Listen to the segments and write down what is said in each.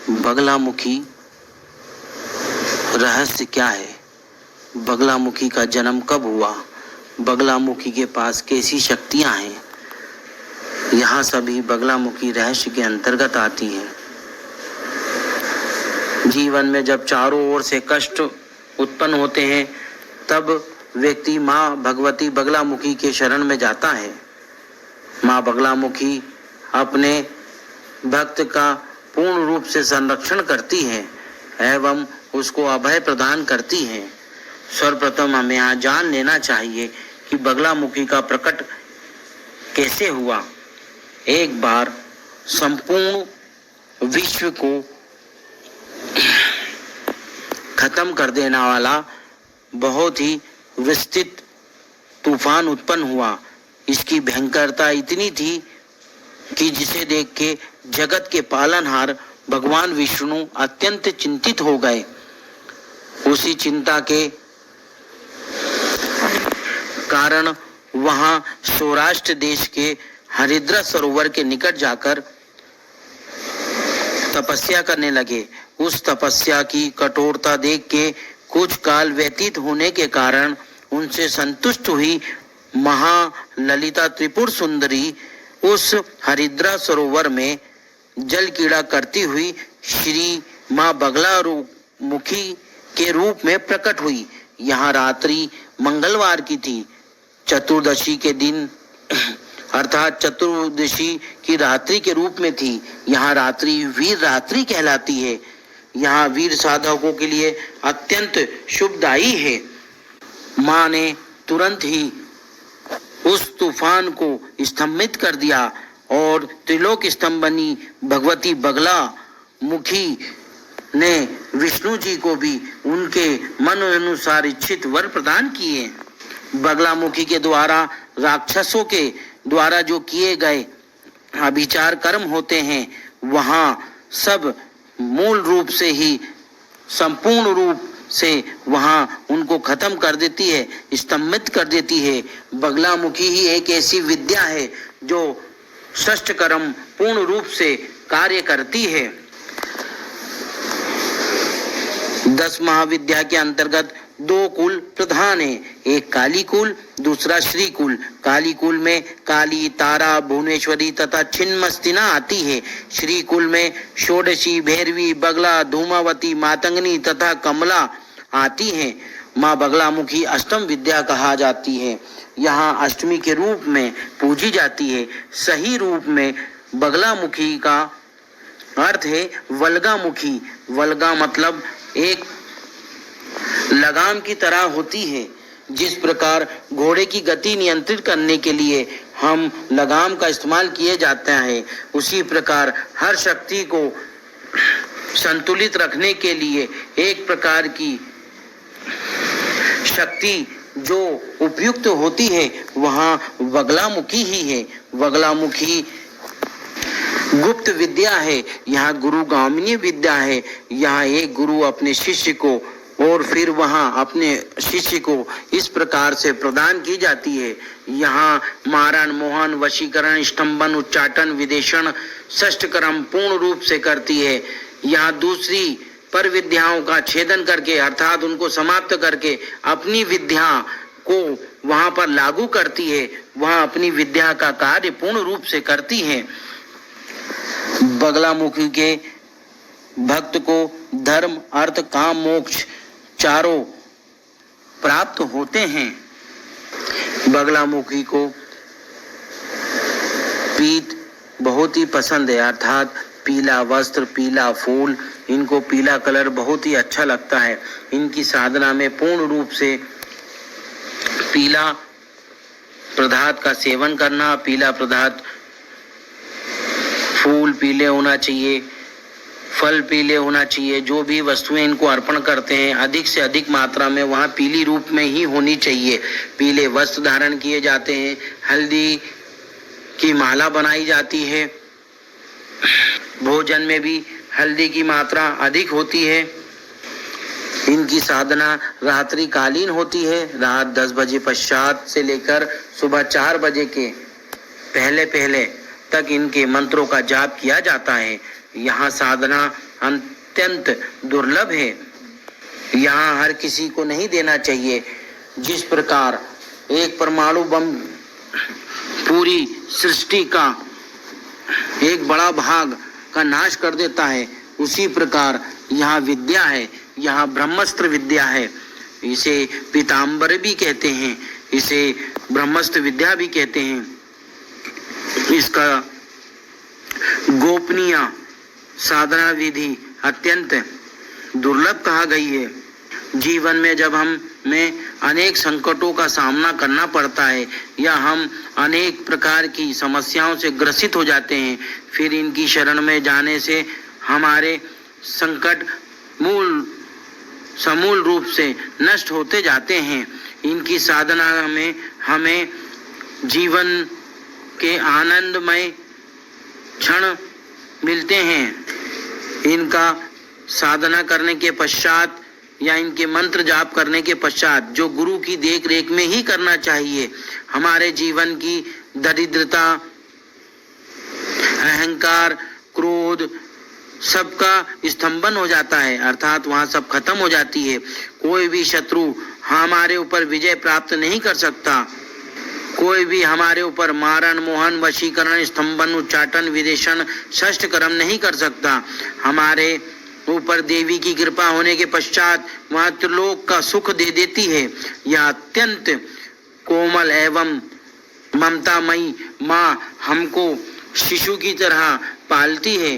बगलामुखी रहस्य क्या है? बगलामुखी का जन्म कब हुआ? बगलामुखी के पास कैसी शक्तियां हैं? यहाँ सभी बगलामुखी रहस्य के अंतर्गत आती हैं। जीवन में जब चारों ओर से कष्ट उत्पन्न होते हैं तब व्यक्ति माँ भगवती बगलामुखी के शरण में जाता है। माँ बगलामुखी अपने भक्त का पूर्ण रूप से संरक्षण करती है एवं उसको अभय प्रदान करती है। सर्वप्रथम हमें यहाँ जान लेना चाहिए कि बगलामुखी का प्रकट कैसे हुआ। एक बार संपूर्ण विश्व को खत्म कर देने वाला बहुत ही विस्तृत तूफान उत्पन्न हुआ। इसकी भयंकरता इतनी थी कि जिसे देख के जगत के पालनहार भगवान विष्णु अत्यंत चिंतित हो गए। उसी चिंता के कारण वहां सौराष्ट्र देश के हरिद्रा सरोवर के निकट जाकर तपस्या करने लगे। उस तपस्या की कठोरता देख के कुछ काल व्यतीत होने के कारण उनसे संतुष्ट हुई महाललिता त्रिपुर सुंदरी उस हरिद्रा सरोवर में जल क्रीड़ा करती हुई श्री माँ बगलामुखी के रूप में प्रकट हुई। यहाँ रात्रि मंगलवार की थी। चतुर्दशी के दिन अर्थात चतुर्दशी की रात्रि के रूप में थी। यहाँ रात्रि वीर रात्रि कहलाती है। यहाँ वीर साधकों के लिए अत्यंत शुभदायी है। माँ ने तुरंत ही उस तूफान को स्तंभित कर दिया और त्रिलोक स्तंभनी भगवती बगलामुखी ने विष्णु जी को भी उनके मन अनुसार इच्छित वर प्रदान किए। बगलामुखी के द्वारा राक्षसों के द्वारा जो किए गए अभिचार कर्म होते हैं वहाँ सब मूल रूप से ही संपूर्ण रूप से वहाँ उनको खत्म कर देती है, स्तंभित कर देती है। बगलामुखी ही एक ऐसी विद्या है जो षष्ठ कर्म पूर्ण रूप से कार्य करती है। 10 महाविद्या के अंतर्गत 2 कुल प्रधान है, एक काली कुल, दूसरा श्री कुल। काली कुल में काली, तारा, भुवनेश्वरी तथा छिन्नमस्तिना आती है। श्री कुल में षोडशी, भैरवी, बगला, धूमावती, मातंगनी तथा कमला आती हैं। माँ बगलामुखी अष्टम विद्या कहा जाती है। यहाँ अष्टमी के रूप में पूजी जाती है। सही रूप में बगलामुखी का अर्थ है वल्गामुखी। वल्गा मतलब एक लगाम की तरह होती है। जिस प्रकार घोड़े की गति नियंत्रित करने के लिए हम लगाम का इस्तेमाल किए जाते हैं, उसी प्रकार हर शक्ति को संतुलित रखने के लिए एक प्रकार की शक्ति जो उपयुक्त होती है वहाँ बगलामुखी ही है। बगलामुखी गुप्त विद्या है। यहाँ गुरुगामिनी विद्या है। यहाँ एक गुरु अपने शिष्य को और फिर वहाँ अपने शिष्य को इस प्रकार से प्रदान की जाती है। यहाँ मारण, मोहन, वशीकरण, स्तंभन, उच्चाटन, विदेशन षष्ठ कर्म पूर्ण रूप से करती है। यहाँ दूसरी पर विद्याओं का छेदन करके अर्थात उनको समाप्त करके अपनी विद्या को वहाँ पर लागू करती है। वहाँ अपनी विद्या का कार्य पूर्ण रूप से करती है। बगलामुखी के भक्त को धर्म, अर्थ, काम, मोक्ष चारों प्राप्त होते हैं। बगलामुखी को पीत बहुत ही पसंद है, अर्थात पीला वस्त्र, पीला फूल, इनको पीला कलर बहुत ही अच्छा लगता है। इनकी साधना में पूर्ण रूप से पीला पदार्थ का सेवन करना, पीला पदार्थ, फूल पीले होना चाहिए, फल पीले होना चाहिए। जो भी वस्तुएं इनको अर्पण करते हैं अधिक से अधिक मात्रा में वहाँ पीली रूप में ही होनी चाहिए। पीले वस्त्र धारण किए जाते हैं। हल्दी की माला बनाई जाती है। भोजन में भी हल्दी की मात्रा अधिक होती है। इनकी साधना रात्रि कालीन होती है। रात 10 बजे पश्चात से लेकर सुबह 4 बजे के पहले तक इनके मंत्रों का जाप किया जाता है। यहाँ साधना अत्यंत दुर्लभ है। यहाँ हर किसी को नहीं देना चाहिए। जिस प्रकार एक परमाणु बम पूरी सृष्टि का एक बड़ा भाग का नाश कर देता है, उसी प्रकार यहाँ विद्या है, यहाँ ब्रह्मास्त्र विद्या है। इसे पीताम्बर भी कहते हैं, इसे ब्रह्मास्त्र विद्या भी कहते हैं। इसका गोपनीय साधना विधि अत्यंत दुर्लभ कहा गई है। जीवन में जब हमें अनेक संकटों का सामना करना पड़ता है या हम अनेक प्रकार की समस्याओं से ग्रसित हो जाते हैं, फिर इनकी शरण में जाने से हमारे संकट समूल रूप से नष्ट होते जाते हैं। इनकी साधना में हमें जीवन के आनंदमय क्षण मिलते हैं। इनका साधना करने के पश्चात या इनके मंत्र जाप करने के पश्चात जो गुरु की देख रेख में ही करना चाहिए, हमारे जीवन की दरिद्रता, अहंकार, क्रोध सबका स्तंभन हो जाता है, अर्थात वहाँ सब खत्म हो जाती है। कोई भी शत्रु हमारे ऊपर विजय प्राप्त नहीं कर सकता। कोई भी हमारे ऊपर मारण, मोहन, वशीकरण, स्तंभन, उच्चाटन, विदेशन, षष्ठ कर्म नहीं कर सकता। हमारे ऊपर देवी की कृपा होने के पश्चात वह त्रिलोक का सुख दे देती है। यह अत्यंत कोमल एवं ममतामयी माँ हमको शिशु की तरह पालती है।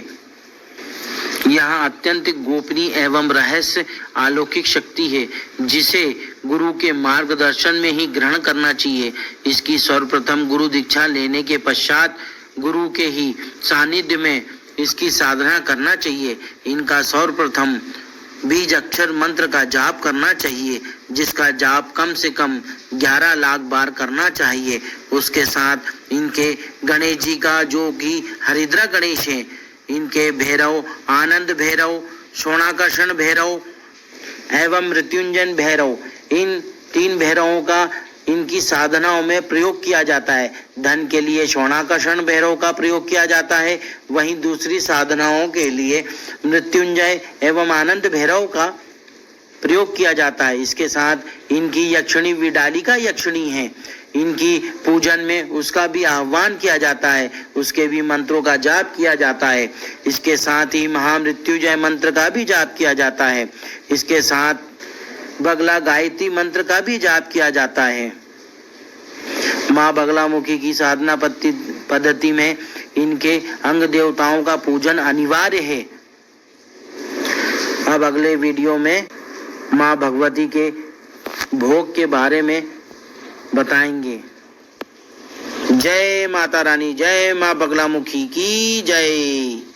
यह अत्यंत गोपनीय एवं रहस्य अलौकिक शक्ति है, जिसे गुरु के मार्गदर्शन में ही ग्रहण करना चाहिए। इसकी सर्वप्रथम गुरु दीक्षा लेने के पश्चात गुरु के ही सानिध्य में इसकी साधना करना चाहिए। इनका सर्वप्रथम बीज अक्षर मंत्र का जाप करना चाहिए, जिसका जाप कम से कम 11 लाख बार करना चाहिए। उसके साथ इनके गणेश जी का, जो कि हरिद्रा गणेश है, इनके भैरव, आनंद भैरव, सोनाकर्षण भैरव एवं मृत्युंजय भैरव, इन 3 भैरवों का इनकी साधनाओं में प्रयोग किया जाता है। धन के लिए सोनाकर्षण भैरव का प्रयोग किया जाता है, वहीं दूसरी साधनाओं के लिए मृत्युंजय एवं आनंद भैरव का प्रयोग किया जाता है। इसके साथ इनकी यक्षिणी विडालिका यक्षिणी है, इनकी पूजन में उसका भी आह्वान किया जाता है, उसके भी मंत्रों का जाप किया जाता है। इसके साथ ही महामृत्युंजय मंत्र का भी जाप किया जाता है। इसके साथ बगला गायत्री मंत्र का भी जाप किया जाता है। माँ बगलामुखी की साधना पद्धति में इनके अंग देवताओं का पूजन अनिवार्य है। अब अगले वीडियो में माँ भगवती के भोग के बारे में बताएंगे। जय माता रानी, जय माँ बगलामुखी की जय।